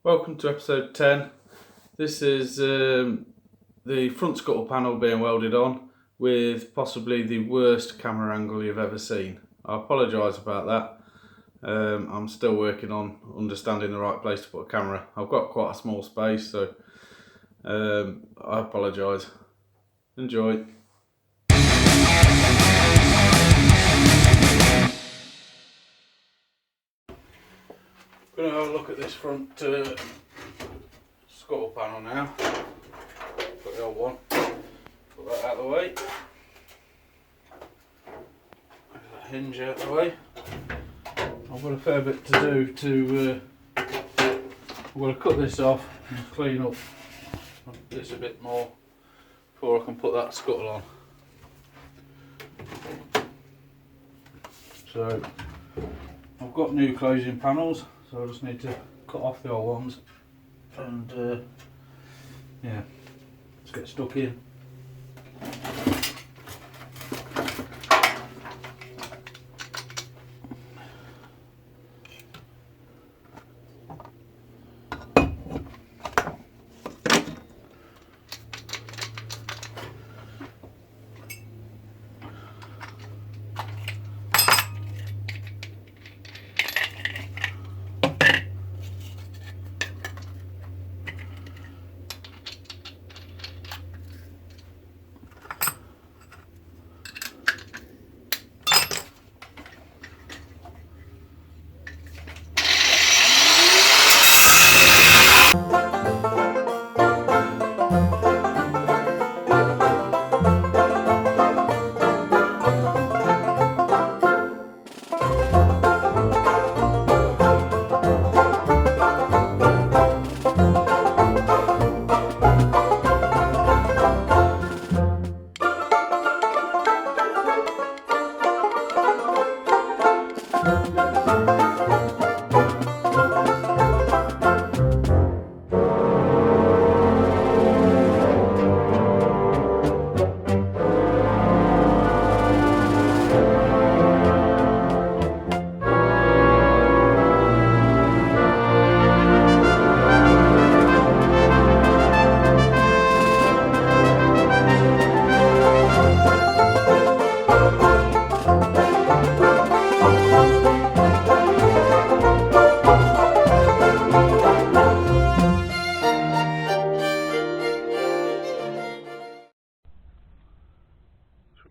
Welcome to episode 10. This is the front scuttle panel being welded on with possibly the worst camera angle you've ever seen. I apologise about that. I'm still working on understanding the right place to put a camera. I've got quite a small space, so I apologise. Enjoy. I'm going to have a look at this front scuttle panel now. Put the old one. Put that out of the way. The hinge out of the way. I've got a fair bit to do I'm going to cut this off and clean up this a bit more before I can put that scuttle on. So I've got new closing panels, so I just need to cut off the old ones and yeah, let's get stuck in.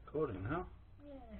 Recording now? Yeah.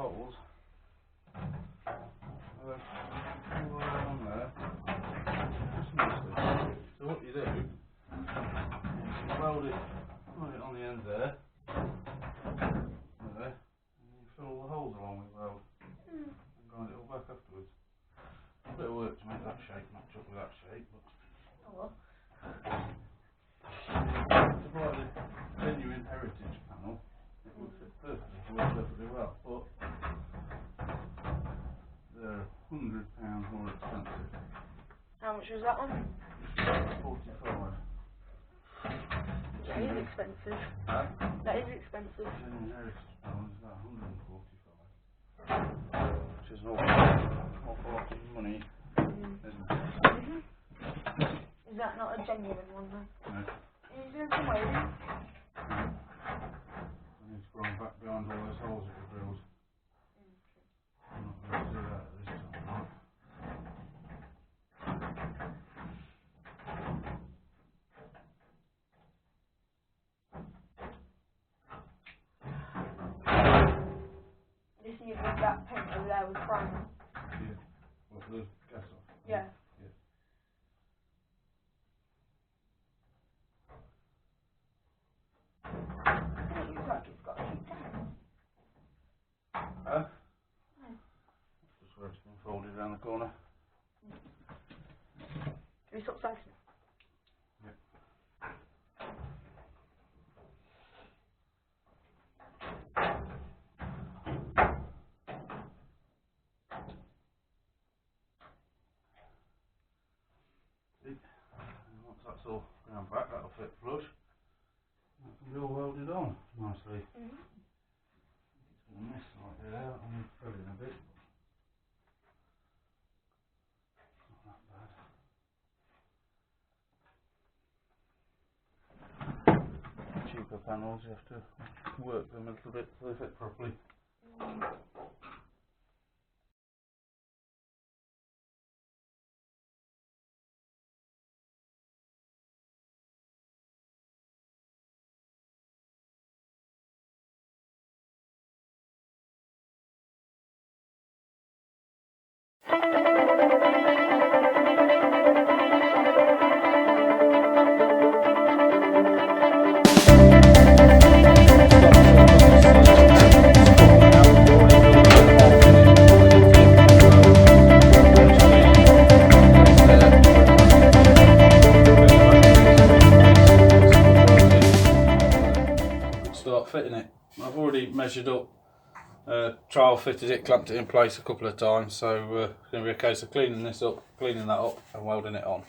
Holes all around there. So what you do is you weld it right on the end there, and you fill all the holes along with weld and grind it all back afterwards. A bit of work to make that shape match up with that shape, but Oh well. was that one? 45. That is expensive. Huh? That is expensive. It's an inheritance panel, is that 145? Which is an awful lot of money, isn't it? Is that not a genuine one then? No. Are you doing some welding? I need to go back behind all those holes that were drilled. I'm not going to do that at this time, right? This year with that paint over there with primer. Yeah. What, the gas off? Yeah. Yeah. It looks like it's got heat down. Huh? Just where it's been folded around the corner. Can we stop slicing it? And once that's all round back, that'll fit flush. That can be all welded on nicely. It's going to miss like there. I need to fill in a bit. Not that bad. Cheaper panels, you have to work them a little bit so they fit properly. Start fitting it. I've already measured up, trial fitted it, clamped it in place a couple of times, so it's going to be a case of cleaning this up, cleaning that up and welding it on.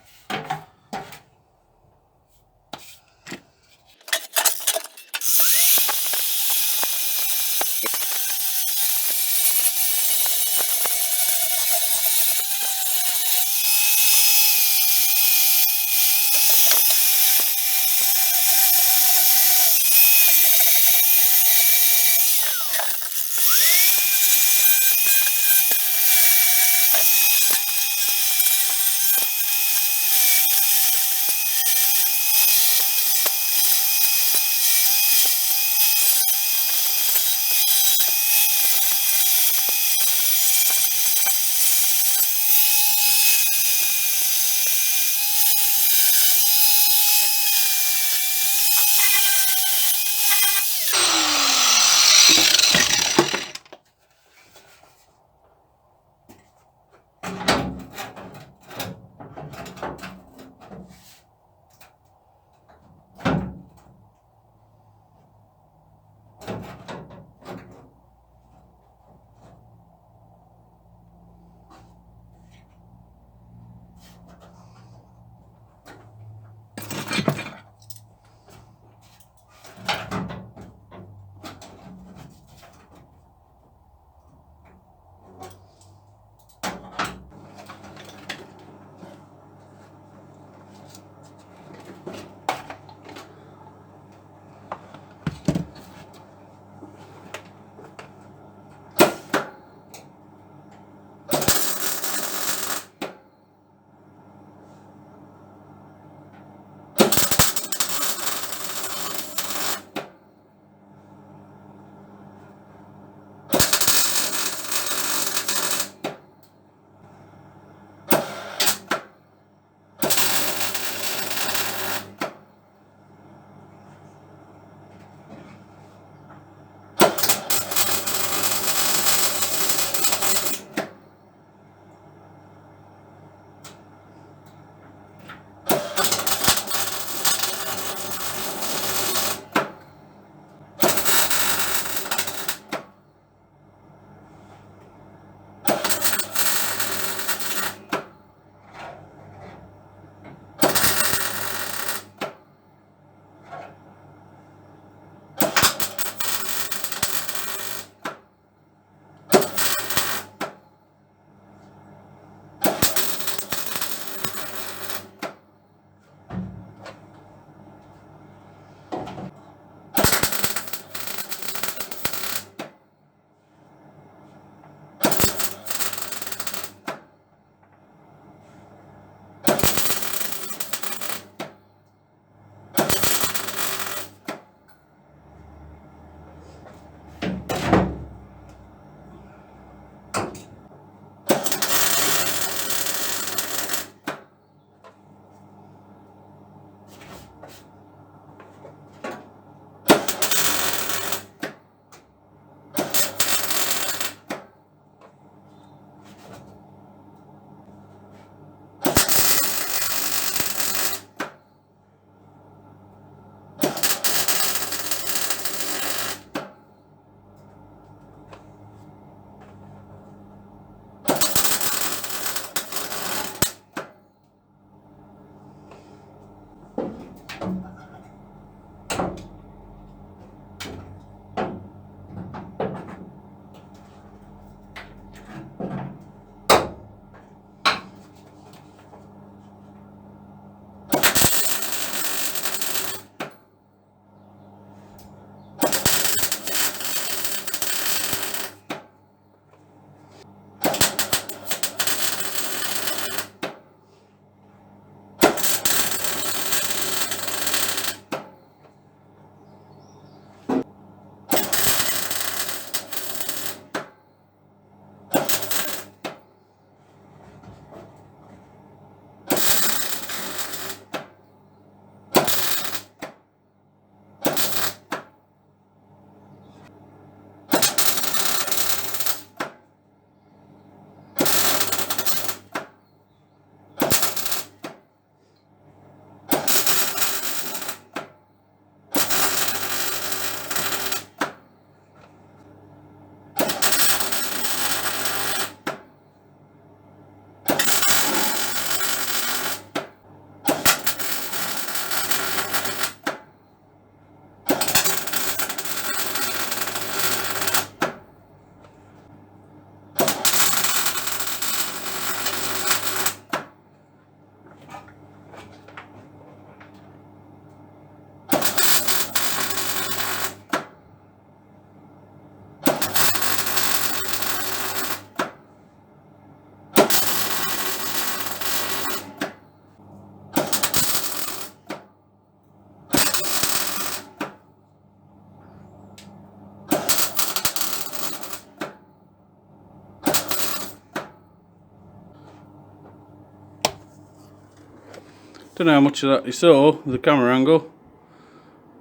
Don't know how much of that you saw with the camera angle.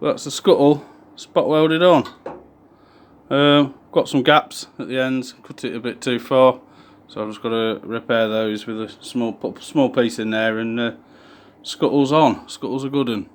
That's the scuttle spot welded on. Got some gaps at the ends, cut it a bit too far, so I've just got to repair those with a small piece in there, and scuttle's on. Scuttle's a good one.